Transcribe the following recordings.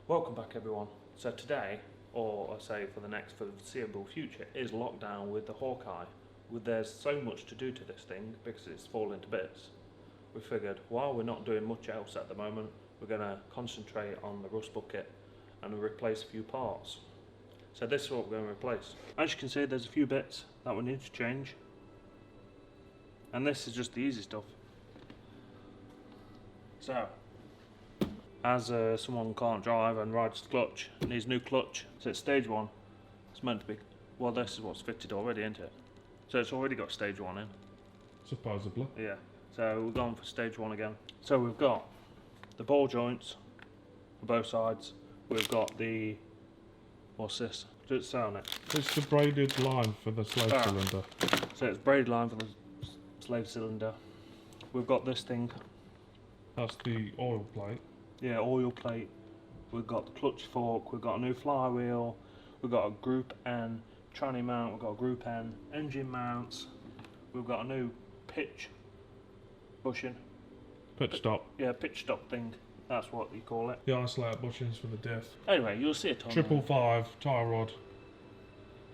Welcome back everyone. So today, or I say for the foreseeable future, is lockdown with the Hawkeye. There's so much to do to this thing because it's falling to bits. We figured while we're not doing much else at the moment, we're going to concentrate on the rust bucket and replace a few parts. So this is what we're going to replace. As you can see, there's a few bits that we need to change. And this is just the easy stuff. So, as someone can't drive and rides the clutch, needs a new clutch, so it's stage 1. It's meant to be, well, this is what's fitted already, isn't it? So it's already got stage 1 in. Supposedly. Yeah, so we're going for stage 1 again. So we've got the ball joints for both sides. We've got the, what's this? Does it say on it? It's the braided line for the slave cylinder. So it's braided line for the slave cylinder. We've got this thing. That's the oil plate. Yeah, oil plate. We've got the clutch fork. We've got a new flywheel. We've got a Group N tranny mount. We've got a Group N engine mounts. We've got a new pitch bushing. Pitch stop. Yeah, pitch stop thing. That's what you call it. The isolator bushings for the diff. Anyway, you'll see it on 555 tyre rod.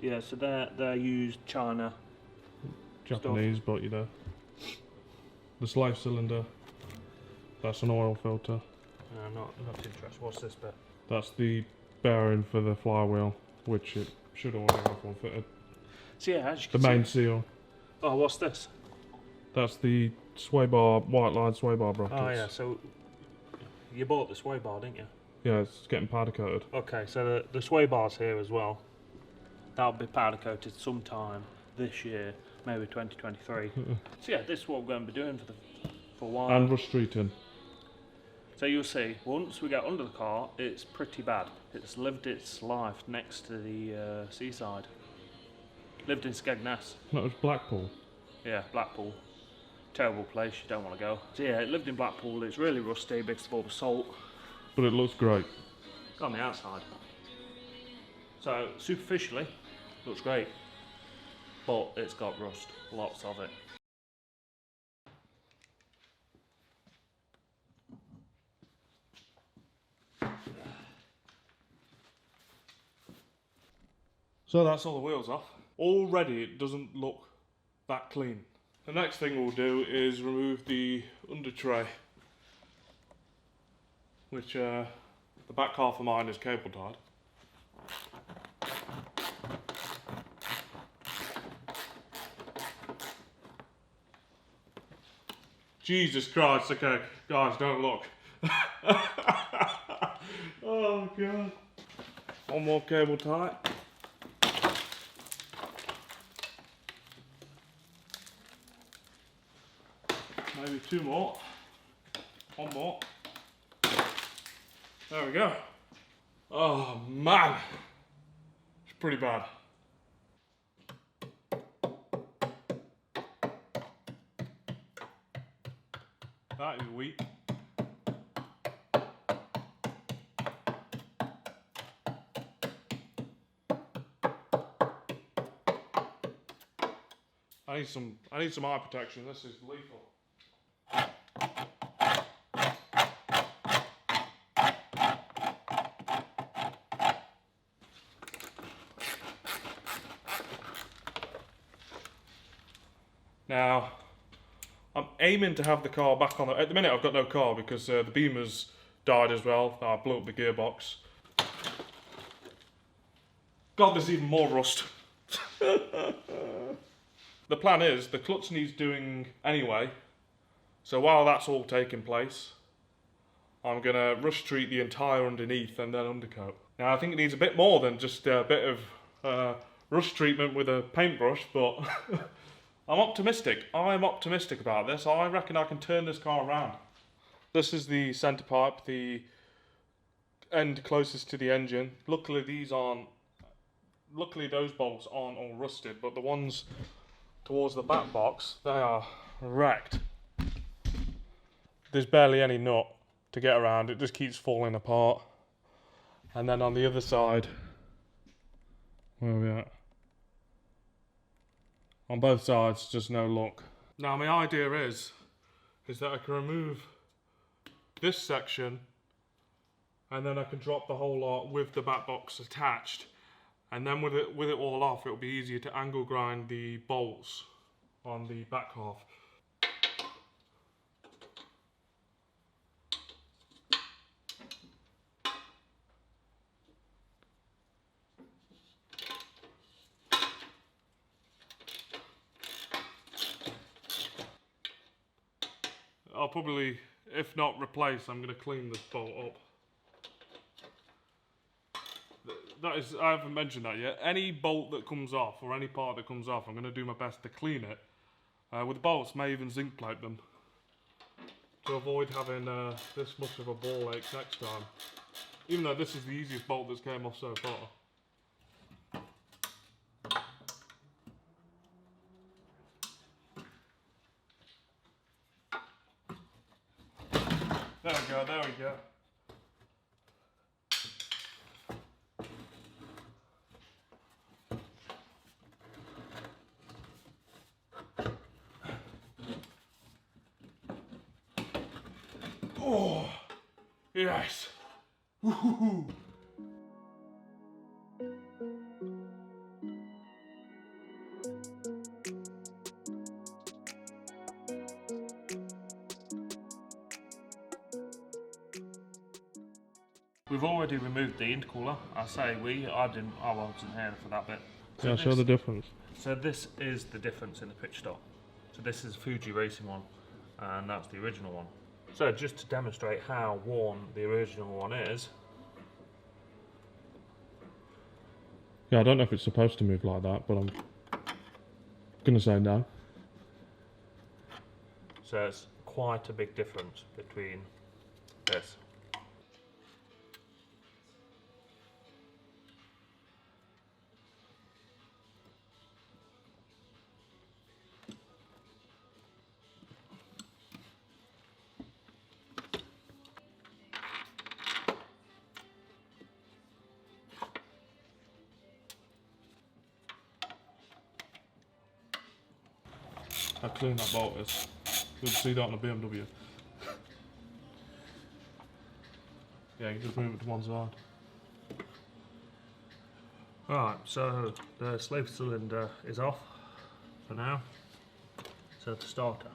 Yeah, so they're used China. Japanese, stuff. but you know. The slave cylinder. That's an oil filter. No, not interested. What's this bit? That's the bearing for the flywheel, which it should already have one fitted. So yeah, as you The can main see. seal. Oh, what's this? That's the sway bar, white line sway bar brackets. Oh yeah, so you bought the sway bar, didn't you? Yeah, it's getting powder coated. Okay, so the sway bar's here as well. That'll be powder coated sometime this year, maybe 2023. So yeah, this is what we're going to be doing for a while. And rust treating. So you'll see, once we get under the car, it's pretty bad. It's lived its life next to the seaside. Lived in Skegness. That was Blackpool. Yeah, Blackpool. Terrible place, you don't want to go. So yeah, it lived in Blackpool. It's really rusty because of all the salt. But it looks great. On the outside. So superficially, looks great. But it's got rust, lots of it. So that's all the wheels off. Already it doesn't look that clean. The next thing we'll do is remove the under tray, which the back half of mine is cable tied. Jesus Christ, okay, guys, don't look. Oh God. One more cable tie. Maybe 2 more. 1 more. There we go. Oh man, it's pretty bad. That is weak. I need some eye protection. This is lethal. Now, I'm aiming to have the car back on. At the minute, I've got no car because the Beamer's died as well. I blew up the gearbox. God, there's even more rust. The plan is, the clutch needs doing anyway. So while that's all taking place, I'm going to rust treat the entire underneath and then undercoat. Now, I think it needs a bit more than just a bit of rust treatment with a paintbrush, but I'm optimistic. I'm optimistic about this. I reckon I can turn this car around. This is the centre pipe, the end closest to the engine. Luckily those bolts aren't all rusted, but the ones towards the back box, they are wrecked. There's barely any nut to get around. It just keeps falling apart. And then on the other side, where are we at? On both sides, just no luck. Now my idea is that I can remove this section and then I can drop the whole lot with the back box attached, and then with it all off, it'll be easier to angle grind the bolts on the back half. I'll probably, if not replace, I'm going to clean this bolt up. That is, I haven't mentioned that yet. Any bolt that comes off, or any part that comes off, I'm going to do my best to clean it. With bolts, may even zinc plate them, to avoid having this much of a ball ache next time. Even though this is the easiest bolt that's came off so far. There we go, there we go. Oh, yes. Woohoo. We've already removed the intercooler. I say we, I wasn't here for that bit. So Yeah, show the difference. So this is the difference in the pitch stop. So this is a Fuji Racing one, and that's the original one. So just to demonstrate how worn the original one is. Yeah, I don't know if it's supposed to move like that, but I'm gonna say no. So it's quite a big difference between this. How clean that bolt is. You'll see that on a BMW. Yeah, you can just move it to one side. Right, so the slave cylinder is off for now. So the starter.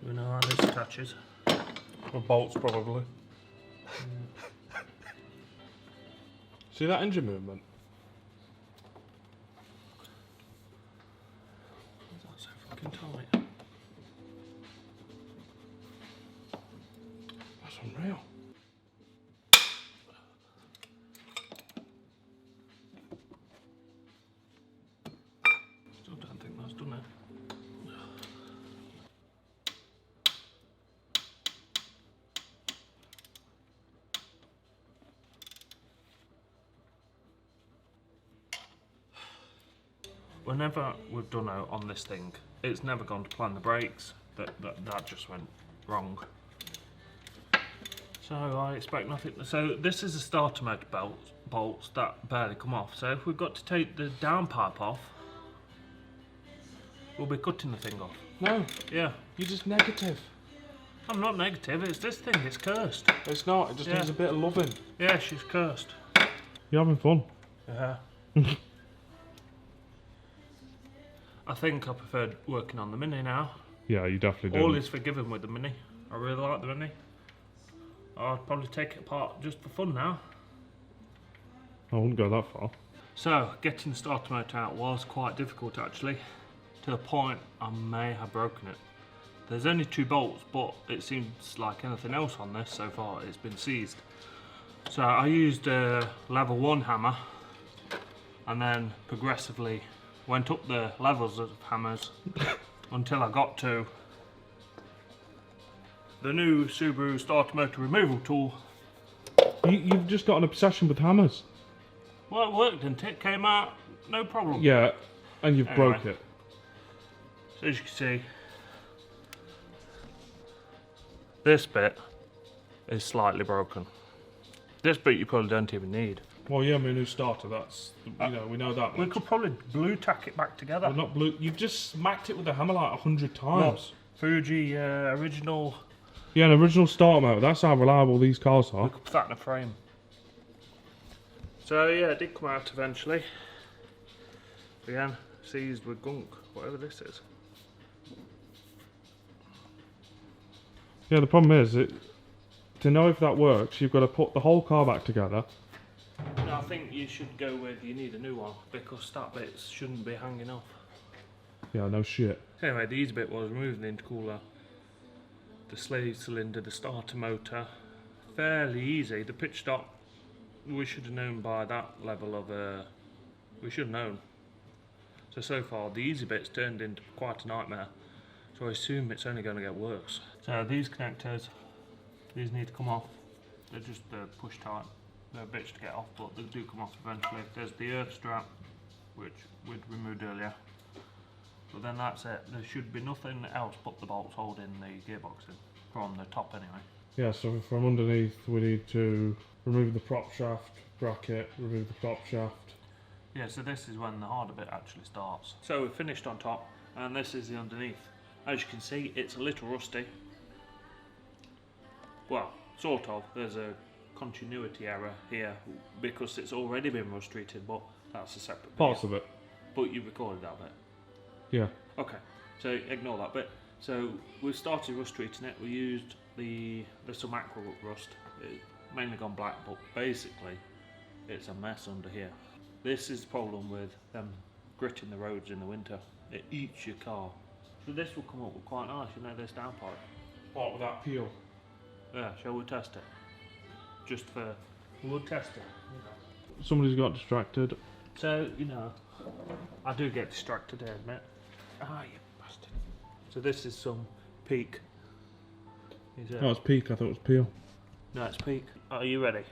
We know how this attaches. With bolts, probably. See that engine movement? That's so fucking tight. That's unreal. Still don't think that's done it. Whenever we've done out on this thing, it's never gone to plan. The brakes, that just went wrong. So I expect nothing. So this is a starter motor bolts that barely come off. So if we've got to take the downpipe off, we'll be cutting the thing off. No, Yeah. you're just negative. I'm not negative, it's this thing, it's cursed. It's not, it just needs a bit of loving. Yeah, she's cursed. You're having fun. Yeah. I think I preferred working on the Mini now. Yeah, you definitely do. All is forgiven with the Mini. I really like the Mini. I'd probably take it apart just for fun now. I wouldn't go that far. So, getting the starter motor out was quite difficult actually, to the point I may have broken it. There's only 2 bolts, but it seems like anything else on this so far, it's been seized. So I used a level 1 hammer, and then progressively went up the levels of hammers until I got to the new Subaru starter motor removal tool. You've just got an obsession with hammers. Well, it worked, didn't it? Came out, no problem. Yeah, and you've Anyway. broke it. So as you can see, this bit is slightly broken. This bit you probably don't even need. Well, yeah, my new starter, that's, you know, we know that We much. could probably blue tack it back together. Well, not blue, you've just smacked it with a hammer like 100 times. Fuji original. Yeah, an original starter motor. That's how reliable these cars We are. could put that in a frame. So yeah, it did come out eventually. Again, seized with gunk, whatever this is. Yeah, the problem is, to know if that works, you've got to put the whole car back together. No, I think you should go with, you need a new one, because that bit shouldn't be hanging off. Yeah, no shit. Anyway, the easy bit was removing the intercooler, the slave cylinder, the starter motor. Fairly easy. The pitch stop, we should have known by that level of, we should have known. So far, the easy bit's turned into quite a nightmare. So I assume it's only going to get worse. So these connectors, these need to come off. They're just push tight. They're a bitch to get off, but they do come off eventually. There's the earth strap, which we'd removed earlier. But then that's it. There should be nothing else but the bolts holding the gearbox in, from the top anyway. Yeah, so from underneath we need to remove the prop shaft, bracket, remove the prop shaft. Yeah, so this is when the harder bit actually starts. So we've finished on top, and this is the underneath. As you can see, it's a little rusty. Well, sort of. There's a continuity error here because it's already been rust treated, but that's a separate video. Parts of it. But you recorded that bit. Yeah. Okay, so ignore that bit. So we've started rust treating it. We used the some aqua rust. It's mainly gone black, but basically it's a mess under here. This is the problem with them gritting the roads in the winter. It eats your car. So this will come up with quite nice, you know, this downpipe. What with that peel? Yeah, shall we test it? Just for, we'll test it. You know. Somebody's got distracted. So, you know, I do get distracted, I admit. Ah, you bastard. So this is some peak. Is it? Oh, it's peak, I thought it was peel. No, it's peak. Are you ready?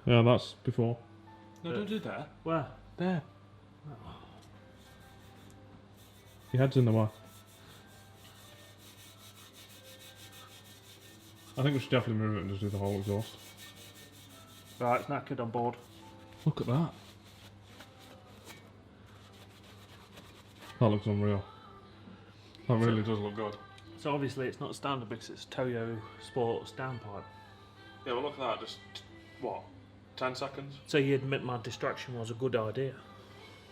Yeah, that's before. No, don't do that. Where? There. Your head's in the way. I think we should definitely move it and just do the whole exhaust. Right, it's knackered on board. Look at that. That looks unreal. That really does look good. So obviously it's not standard because it's Toyo Sports downpipe. Yeah, well look at that, just, what, 10 seconds? So you admit my distraction was a good idea.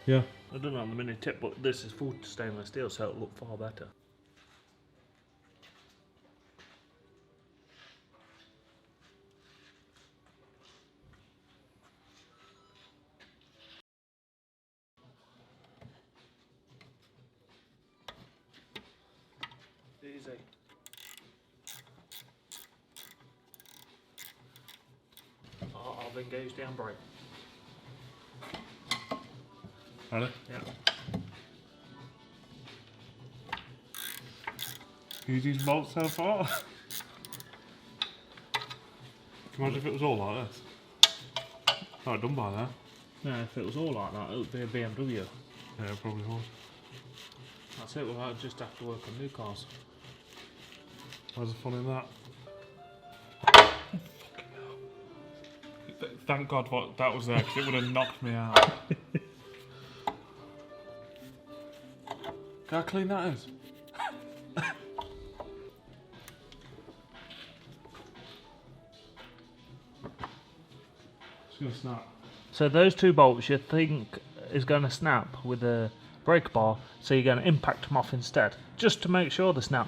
Yeah. I don't know on the mini tip, but this is full stainless steel, so it'll look far better. Easy. I've engaged the handbrake. Ready? Yeah. Easy bolts so far. Imagine if it was all like this. Oh, done by now. No, if it was all like that, it would be a BMW. Yeah, it probably was. That's it, well, I'd just have to work on new cars. Where's the fun in that? Thank God that was there, because it would have knocked me out. How clean that is. It's going to snap. So those two bolts you think is going to snap with the brake bar, so you're going to impact them off instead, just to make sure they snap.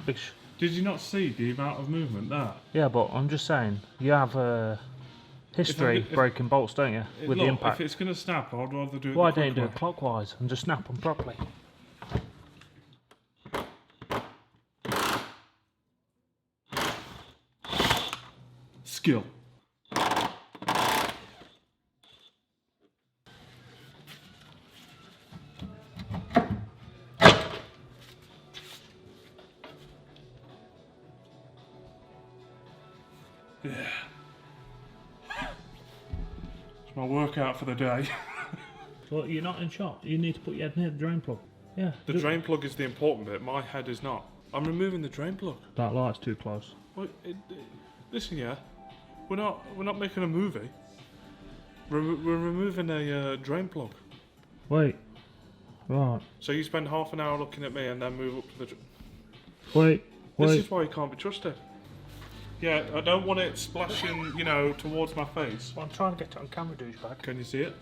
Did you not see the amount of movement there? Yeah, but I'm just saying, you have a history breaking bolts, don't you, with the impact. If it's going to snap, I'd rather do it Why don't you do it clockwise and just snap them properly? Skill. Yeah. It's my workout for the day. Well, you're not in shot. You need to put your head near the drain plug. Yeah. The drain plug is the important bit. My head is not. I'm removing the drain plug. That light's too close. Well, listen, yeah, we're not making a movie. We're removing a drain plug. Wait. Right. So you spend half an hour looking at me and then move up to the. Wait. This is why you can't be trusted. Yeah, I don't want it splashing, you know, towards my face. Well, I'm trying to get it on camera, douchebag. Can you see it?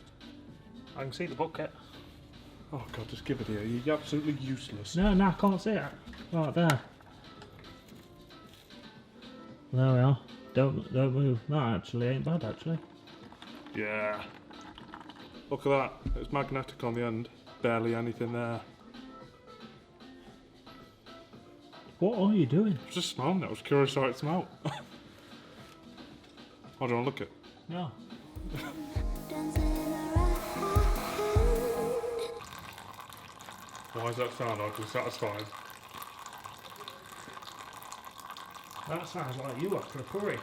I can see the bucket. Oh God, just give it here. You're absolutely useless. No, I can't see it. Right there. There we are. Don't move. That actually ain't bad, actually. Yeah. Look at that. It's magnetic on the end. Barely anything there. What are you doing? I was just smelling it. I was curious how it smelled. Hold on, look it. Yeah. Why does that sound like? Are you satisfied? That sounds like you after a curry.